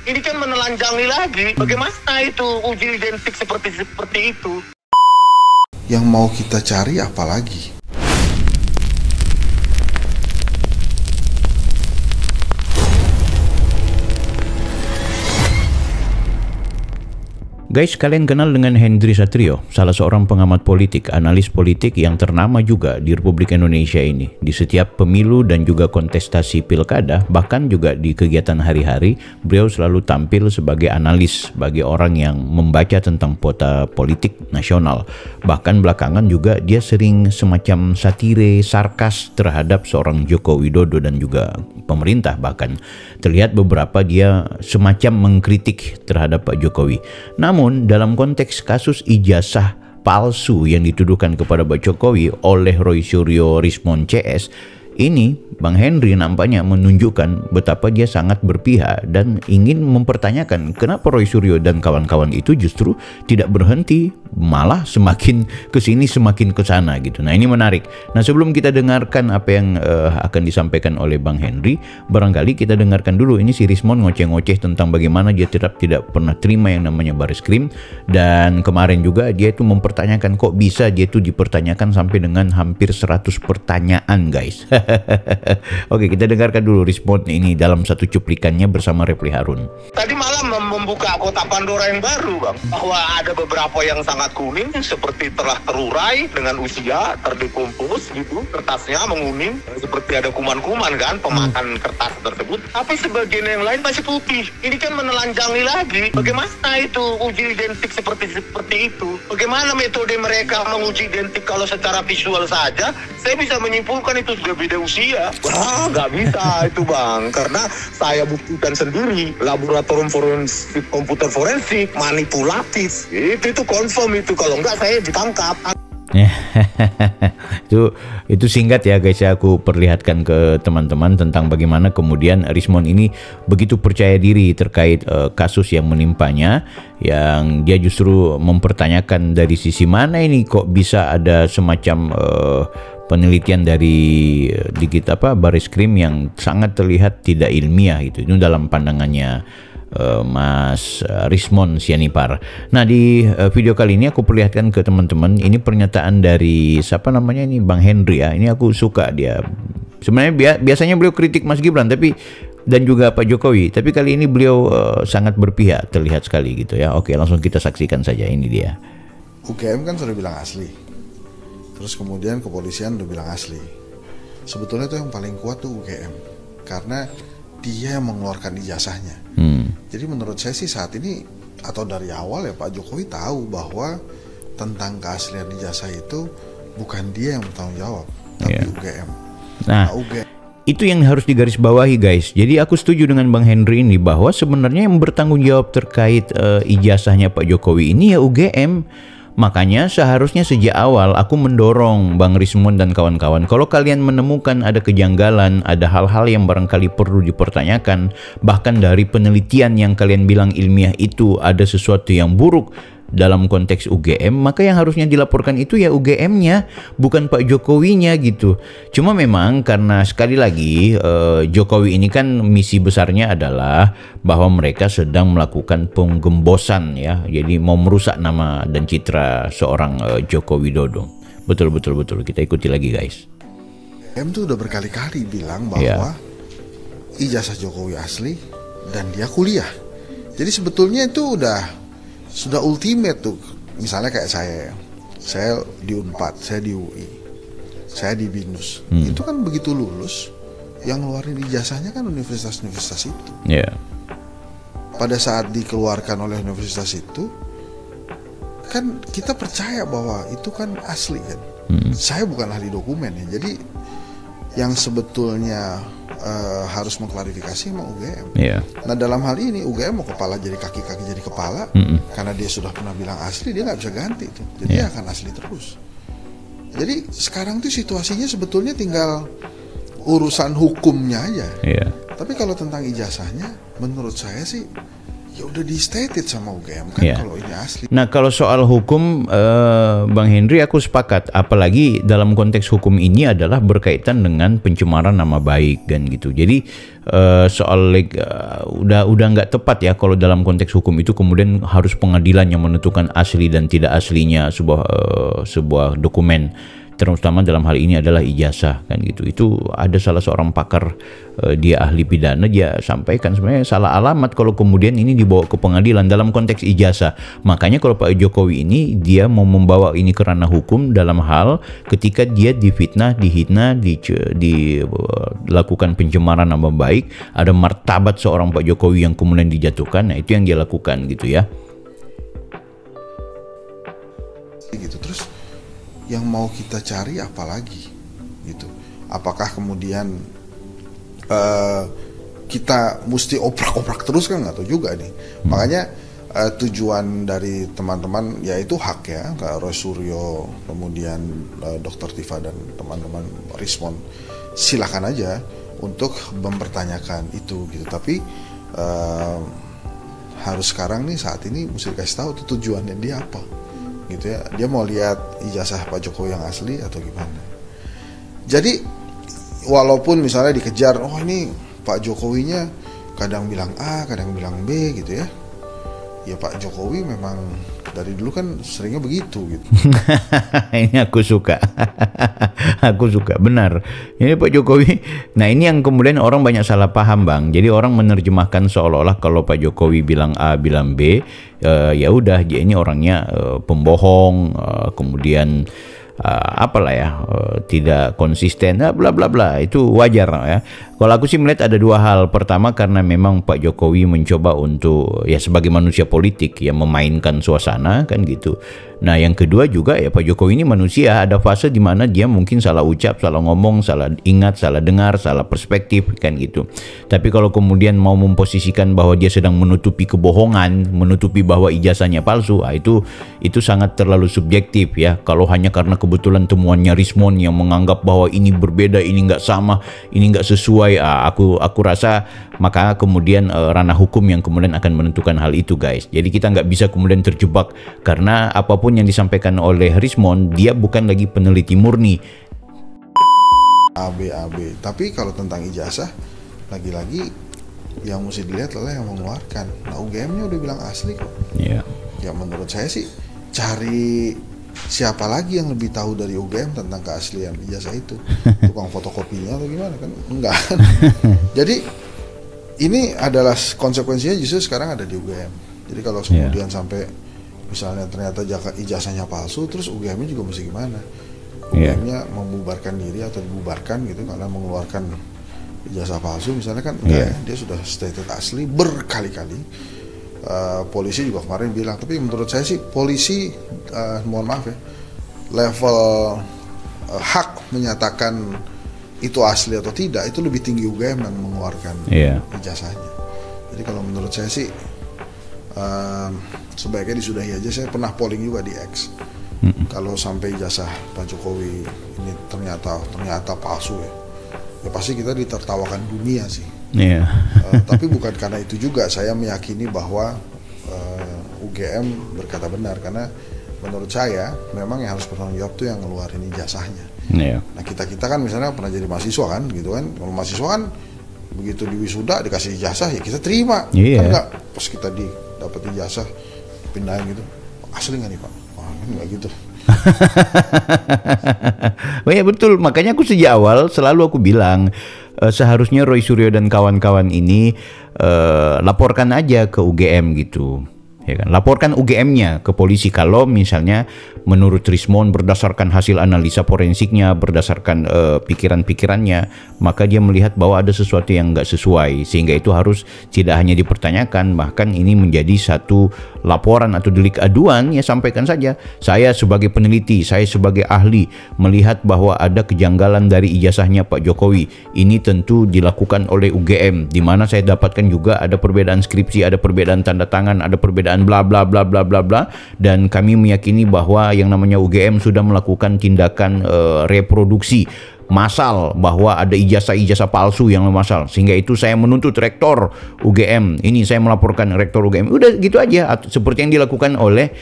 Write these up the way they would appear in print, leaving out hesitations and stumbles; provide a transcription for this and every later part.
Ini kan menelanjangi lagi. Bagaimana itu uji identik seperti itu? Yang mau kita cari apa lagi? Guys, kalian kenal dengan Henry Satrio, salah seorang pengamat politik, analis politik yang ternama juga di Republik Indonesia ini. Di setiap pemilu dan juga kontestasi pilkada, bahkan juga di kegiatan hari-hari, beliau selalu tampil sebagai analis bagi orang yang membaca tentang peta politik nasional. Bahkan belakangan juga dia sering semacam satire, sarkas terhadap seorang Joko Widodo dan juga pemerintah. Bahkan terlihat beberapa dia semacam mengkritik terhadap Pak Jokowi. Namun dalam konteks kasus ijazah palsu yang dituduhkan kepada Pak Jokowi oleh Roy Suryo Rismond CS, ini Bang Henry nampaknya menunjukkan betapa dia sangat berpihak dan ingin mempertanyakan kenapa Roy Suryo dan kawan-kawan itu justru tidak berhenti, malah semakin kesini semakin kesana gitu. Nah, ini menarik. Nah, sebelum kita dengarkan apa yang akan disampaikan oleh Bang Henry, barangkali kita dengarkan dulu ini si Rismond ngoceh-ngoceh tentang bagaimana dia tidak pernah terima yang namanya baris krim, dan kemarin juga dia itu mempertanyakan kok bisa dia itu dipertanyakan sampai dengan hampir 100 pertanyaan, guys. Oke, kita dengarkan dulu Rismond ini dalam satu cuplikannya bersama Refli Harun. Tadi malam membuka kotak Pandora yang baru, Bang. Bahwa ada beberapa yang sangat kuning, seperti telah terurai dengan usia, terdekompos gitu, kertasnya menguning, seperti ada kuman-kuman kan, pemakan kertas tersebut. Tapi sebagian yang lain masih putih. Ini kan menelanjangi lagi. Bagaimana itu uji identik seperti itu? Bagaimana metode mereka menguji identik kalau secara visual saja? Saya bisa menyimpulkan itu sudah beda usia. Wah, nggak bisa itu, Bang. Karena saya buktikan sendiri, laboratorium forensik, komputer forensik, manipulatif. Itu confirm itu. Kalau nggak saya ditangkap. itu singkat ya guys ya, aku perlihatkan ke teman-teman tentang bagaimana kemudian Rismond ini begitu percaya diri terkait kasus yang menimpanya, yang dia justru mempertanyakan dari sisi mana ini kok bisa ada semacam penelitian dari baris krim yang sangat terlihat tidak ilmiah itu dalam pandangannya Mas Rismond Sianipar. Nah, di video kali ini aku perlihatkan ke teman-teman ini pernyataan dari siapa namanya ini, Bang Henry ya. Ini aku suka dia. Sebenarnya biasanya beliau kritik Mas Gibran dan juga Pak Jokowi, tapi kali ini beliau sangat berpihak, terlihat sekali gitu ya. Oke, langsung kita saksikan saja, ini dia. UGM kan sudah bilang asli. Terus kemudian kepolisian udah bilang asli. Sebetulnya itu yang paling kuat tuh UGM, karena dia yang mengeluarkan ijazahnya. Jadi menurut saya sih saat ini atau dari awal ya Pak Jokowi tahu bahwa tentang keaslian ijazah itu bukan dia yang bertanggung jawab, tapi UGM. Nah, UGM itu yang harus digarisbawahi, guys. Jadi aku setuju dengan Bang Henry ini bahwa sebenarnya yang bertanggung jawab terkait ijazahnya Pak Jokowi ini ya UGM. Makanya seharusnya sejak awal aku mendorong Bang Rismond dan kawan-kawan, kalau kalian menemukan ada kejanggalan, ada hal-hal yang barangkali perlu dipertanyakan, bahkan dari penelitian yang kalian bilang ilmiah itu ada sesuatu yang buruk dalam konteks UGM, maka yang harusnya dilaporkan itu ya UGM-nya, bukan Pak Jokowinya gitu. Cuma memang karena sekali lagi Jokowi ini kan misi besarnya adalah bahwa mereka sedang melakukan penggembosan ya, jadi mau merusak nama dan citra seorang Joko Widodo. Betul, kita ikuti lagi, guys. UGM tuh udah berkali-kali bilang bahwa ijazah Jokowi asli dan dia kuliah. Jadi sebetulnya itu sudah ultimate tuh. Misalnya kayak saya di Unpad, saya di UI, saya di BINUS. Itu kan begitu lulus, yang ngeluarin ijazahnya kan universitas-universitas itu. Pada saat dikeluarkan oleh universitas itu, kan kita percaya bahwa itu kan asli kan. Saya bukan ahli dokumen ya, jadi yang sebetulnya harus mengklarifikasi sama UGM. Nah, dalam hal ini UGM mau kepala jadi kaki jadi kepala, karena dia sudah pernah bilang asli, dia nggak bisa ganti itu, jadi dia akan asli terus. Jadi sekarang tuh situasinya sebetulnya tinggal urusan hukumnya aja. Tapi kalau tentang ijazahnya, menurut saya sih ya udah di stated sama UGM kan kalau ini asli. Nah kalau soal hukum Bang Henry aku sepakat, apalagi dalam konteks hukum ini adalah berkaitan dengan pencemaran nama baik kan gitu. Jadi soal udah nggak tepat ya kalau dalam konteks hukum itu kemudian harus pengadilan yang menentukan asli dan tidak aslinya sebuah dokumen. Terutama dalam hal ini adalah ijazah kan gitu. Itu ada salah seorang pakar, dia ahli pidana, dia sampaikan sebenarnya salah alamat kalau kemudian ini dibawa ke pengadilan dalam konteks ijazah. Makanya kalau Pak Jokowi ini dia mau membawa ini ke ranah hukum dalam hal ketika dia difitnah, dihina, dilakukan pencemaran nama baik, ada martabat seorang Pak Jokowi yang kemudian dijatuhkan. Nah itu yang dia lakukan gitu ya. Gitu terus yang mau kita cari apa lagi gitu. Apakah kemudian kita mesti oprak-oprak terus kan, nggak tahu juga nih. Makanya tujuan dari teman-teman yaitu hak ya, Kak Roy Suryo, kemudian Dr. Tifa dan teman-teman Rismon, silakan aja untuk mempertanyakan itu gitu. Tapi harus sekarang nih saat ini mesti kasih tahu tuh tujuannya dia apa gitu ya. Dia mau lihat ijazah Pak Jokowi yang asli atau gimana. Jadi walaupun misalnya dikejar, oh ini Pak Jokowinya kadang bilang A, kadang bilang B gitu ya. Ya Pak Jokowi memang dari dulu kan seringnya begitu gitu. Ini aku suka. Aku suka, benar. Ini Pak Jokowi. Nah ini yang kemudian orang banyak salah paham Bang. Jadi orang menerjemahkan seolah-olah kalau Pak Jokowi bilang A, bilang B, ya udah dia ini orangnya pembohong, kemudian apalah ya, tidak konsisten, bla bla bla. Itu wajar ya. Kalau aku sih melihat ada dua hal. Pertama karena memang Pak Jokowi mencoba untuk ya sebagai manusia politik ya memainkan suasana kan gitu. Nah yang kedua juga ya Pak Jokowi ini manusia, ada fase di mana dia mungkin salah ucap, salah ngomong, salah ingat, salah dengar, salah perspektif kan gitu. Tapi kalau kemudian mau memposisikan bahwa dia sedang menutupi kebohongan, menutupi bahwa ijazahnya palsu, itu sangat terlalu subjektif ya. Kalau hanya karena kebetulan temuannya Rismon yang menganggap bahwa ini berbeda, ini nggak sama, ini nggak sesuai, aku rasa maka kemudian ranah hukum yang kemudian akan menentukan hal itu guys. Jadi kita nggak bisa kemudian terjebak karena apapun yang disampaikan oleh Rismon, dia bukan lagi peneliti murni. AB. Tapi kalau tentang ijazah, lagi-lagi yang mesti dilihat adalah yang mengeluarkan. Nah UGM-nya udah bilang asli kok. Iya. Ya menurut saya sih cari siapa lagi yang lebih tahu dari UGM tentang keaslian ijazah itu. Tukang fotokopinya atau gimana kan? Enggak kan. Jadi ini adalah konsekuensinya justru sekarang ada di UGM. Jadi kalau kemudian sampai misalnya ternyata ijazahnya palsu, terus UGM-nya juga mesti gimana? UGM-nya membubarkan diri atau dibubarkan gitu karena mengeluarkan ijazah palsu misalnya kan enggak ya, dia sudah stated asli berkali-kali. Polisi juga kemarin bilang, tapi menurut saya sih polisi mohon maaf ya, level hak menyatakan itu asli atau tidak itu lebih tinggi UGM yang mengeluarkan ijazahnya. Jadi kalau menurut saya sih sebaiknya disudahi aja. Saya pernah polling juga di X. Kalau sampai ijazah Pak Jokowi ini ternyata palsu ya pasti kita ditertawakan dunia sih. Tapi bukan karena itu juga saya meyakini bahwa UGM berkata benar, karena menurut saya memang yang harus bertanggung jawab tuh yang ngeluarin ijazahnya. Nah kita kan misalnya pernah jadi mahasiswa kan gitu kan. Kalau mahasiswa kan begitu di wisuda dikasih ijazah ya kita terima. Kan enggak pas kita dapat ijazah pindahin gitu, asli nggak nih Pak? Wah kan nggak gitu. Oh ya betul, makanya aku sejak awal selalu aku bilang seharusnya Roy Suryo dan kawan-kawan ini laporkan aja ke UGM gitu. Ya kan? Laporkan UGM-nya ke polisi kalau misalnya menurut Rismon berdasarkan hasil analisa forensiknya, berdasarkan pikiran-pikirannya, maka dia melihat bahwa ada sesuatu yang nggak sesuai, sehingga itu harus tidak hanya dipertanyakan, bahkan ini menjadi satu laporan atau delik aduan. Ya sampaikan saja, saya sebagai peneliti, saya sebagai ahli melihat bahwa ada kejanggalan dari ijazahnya Pak Jokowi. Ini tentu dilakukan oleh UGM, di mana saya dapatkan juga ada perbedaan skripsi, ada perbedaan tanda tangan, ada perbedaan bla bla bla bla bla bla, dan kami meyakini bahwa yang namanya UGM sudah melakukan tindakan reproduksi massal bahwa ada ijazah-ijazah palsu yang massal, sehingga itu saya menuntut rektor UGM, ini saya melaporkan rektor UGM, udah gitu aja. Seperti yang dilakukan oleh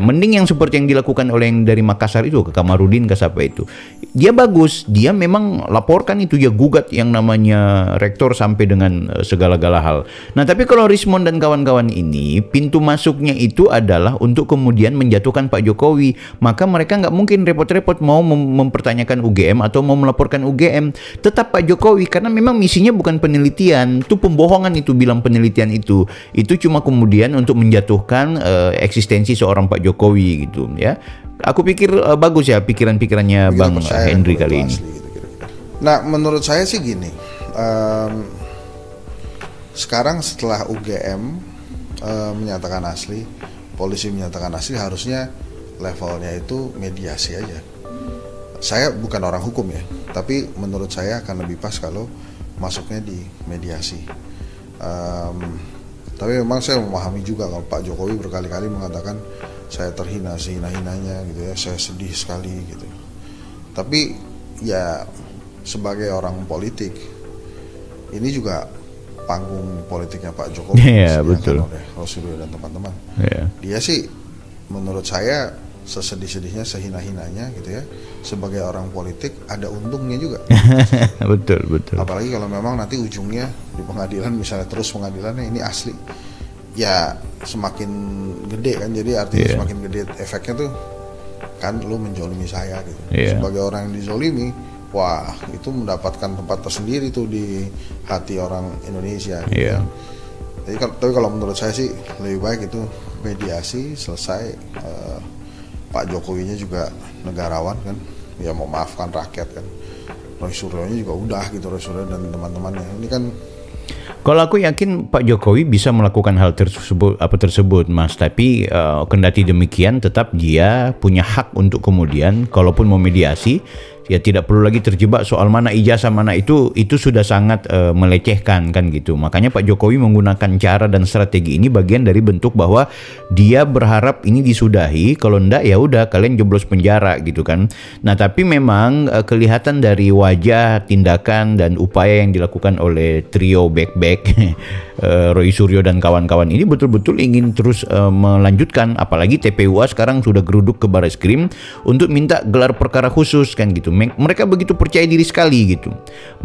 mending yang seperti yang dilakukan oleh yang dari Makassar itu, ke Kamarudin ke siapa itu, dia bagus, dia memang laporkan itu, ya gugat yang namanya rektor sampai dengan segala-gala hal. Nah tapi kalau Rismond dan kawan-kawan ini, pintu masuknya itu adalah untuk kemudian menjatuhkan Pak Jokowi, maka mereka nggak mungkin repot-repot mau mempertanyakan UGM atau mau melaporkan UGM, tetap Pak Jokowi, karena memang misinya bukan penelitian, itu pembohongan itu bilang penelitian itu cuma kemudian untuk menjatuhkan eksistensi seorang Pak Jokowi gitu ya. Aku pikir bagus ya pikiran-pikirannya Bang Henry kali ini. Nah menurut saya sih gini, sekarang setelah UGM menyatakan asli, polisi menyatakan asli, harusnya levelnya itu mediasi aja. Saya bukan orang hukum ya, tapi menurut saya akan lebih pas kalau masuknya di mediasi. Tapi memang saya memahami juga kalau Pak Jokowi berkali-kali mengatakan saya terhina sehina-hinanya gitu ya, saya sedih sekali gitu. Tapi ya sebagai orang politik, ini juga panggung politiknya Pak Jokowi, betul, oleh Roy dan teman-teman. Dia sih menurut saya sesedih-sedihnya, sehina-hinanya gitu ya, sebagai orang politik ada untungnya juga. betul. Apalagi kalau memang nanti ujungnya di pengadilan, misalnya terus pengadilannya ini asli, ya semakin gede kan, jadi artinya semakin gede efeknya tuh kan lu menjolimi saya gitu. Sebagai orang yang dizolimi, wah itu mendapatkan tempat tersendiri tuh di hati orang Indonesia gitu kan. Tapi kalau menurut saya sih lebih baik itu mediasi, selesai. Pak Jokowinya juga negarawan kan, ya memaafkan rakyat kan. Roy Suryo-nya juga udah gitu, Roy Suryo dan teman-temannya ini kan. Kalau aku yakin Pak Jokowi bisa melakukan hal tersebut Mas, tapi kendati demikian tetap dia punya hak untuk kemudian kalaupun mau mediasi, ya tidak perlu lagi terjebak soal mana ijazah mana itu sudah sangat melecehkan kan gitu. Makanya Pak Jokowi menggunakan cara dan strategi ini bagian dari bentuk bahwa dia berharap ini disudahi, kalau enggak ya udah kalian jeblos penjara gitu kan. Nah tapi memang kelihatan dari wajah, tindakan dan upaya yang dilakukan oleh trio back Roy Suryo dan kawan-kawan ini betul-betul ingin terus melanjutkan, apalagi TPUA sekarang sudah geruduk ke Barreskrim untuk minta gelar perkara khusus kan gitu. Mereka begitu percaya diri sekali gitu.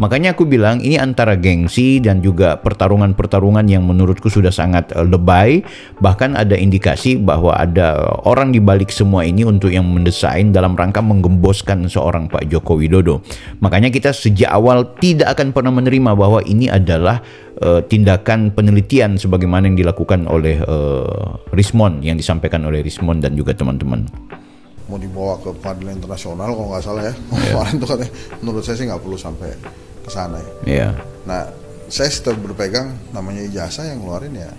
Makanya aku bilang ini antara gengsi dan juga pertarungan-pertarungan yang menurutku sudah sangat lebay. Bahkan ada indikasi bahwa ada orang di balik semua ini untuk yang mendesain dalam rangka menggemboskan seorang Pak Joko Widodo. Makanya kita sejak awal tidak akan pernah menerima bahwa ini adalah tindakan penelitian sebagaimana yang dilakukan oleh Rismond, yang disampaikan oleh Rismond dan juga teman-teman. Mau dibawa ke pengadilan internasional kalau nggak salah ya, kemarin tuh katanya. Menurut saya sih nggak perlu sampai ke sana ya. Nah saya tetap berpegang namanya ijazah yang ngeluarin ya.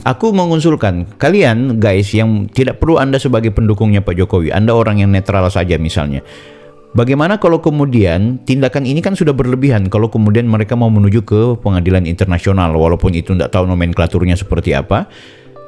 Aku mengusulkan kalian guys yang tidak perlu Anda sebagai pendukungnya Pak Jokowi, Anda orang yang netral saja misalnya. Bagaimana kalau kemudian tindakan ini kan sudah berlebihan, kalau kemudian mereka mau menuju ke pengadilan internasional, walaupun itu tidak tahu nomenklaturnya seperti apa.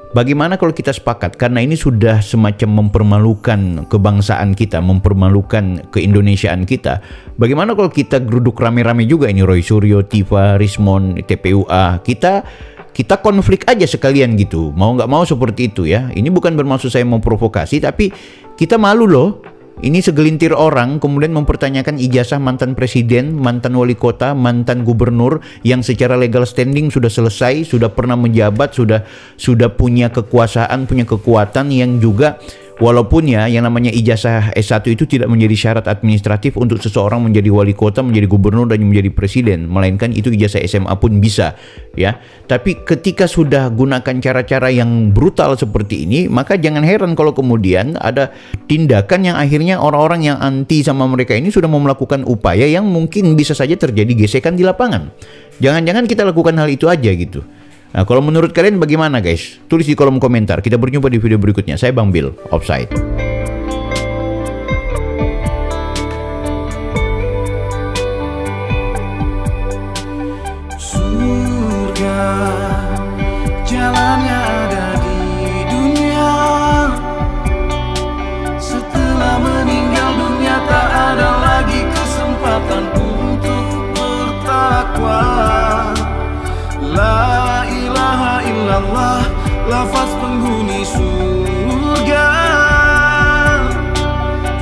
Bagaimana kalau kita sepakat, karena ini sudah semacam mempermalukan kebangsaan kita, mempermalukan keindonesiaan kita. Bagaimana kalau kita geruduk rame-rame juga ini Roy Suryo, Tifa, Rismond, TPUA, kita konflik aja sekalian gitu. Mau nggak mau seperti itu ya. Ini bukan bermaksud saya memprovokasi, tapi kita malu loh. Ini segelintir orang kemudian mempertanyakan ijazah mantan presiden, mantan wali kota, mantan gubernur yang secara legal standing sudah selesai, sudah pernah menjabat, sudah punya kekuasaan, punya kekuatan yang juga walaupun ya yang namanya ijazah S1 itu tidak menjadi syarat administratif untuk seseorang menjadi wali kota, menjadi gubernur dan menjadi presiden, melainkan itu ijazah SMA pun bisa ya. Tapi ketika sudah gunakan cara-cara yang brutal seperti ini, maka jangan heran kalau kemudian ada tindakan yang akhirnya orang-orang yang anti sama mereka ini sudah mau melakukan upaya yang mungkin bisa saja terjadi gesekan di lapangan. Jangan-jangan kita lakukan hal itu aja gitu. Nah, kalau menurut kalian bagaimana guys? Tulis di kolom komentar. Kita berjumpa di video berikutnya. Saya Bang Bill, Offside. Surga, jalannya ada di dunia. Setelah meninggal dunia tak ada lagi Allah, lafaz penghuni surga.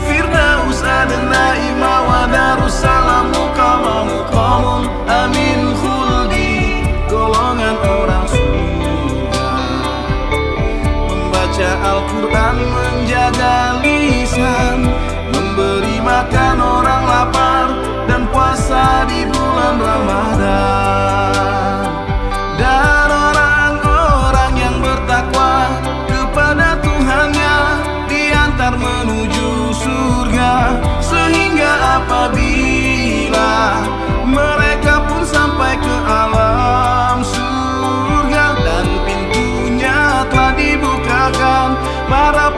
Firdaus adna ima wa darussalam muqamamu qamun amin khuldi, golongan orang surga. Membaca Al-Quran, menjaga lisan, memberi makan orang lapar, dan puasa di bulan Ramadan. Dan orang-orang yang bertakwa kepada Tuhannya diantar menuju surga. Sehingga apabila mereka pun sampai ke alam surga dan pintunya telah dibukakan, para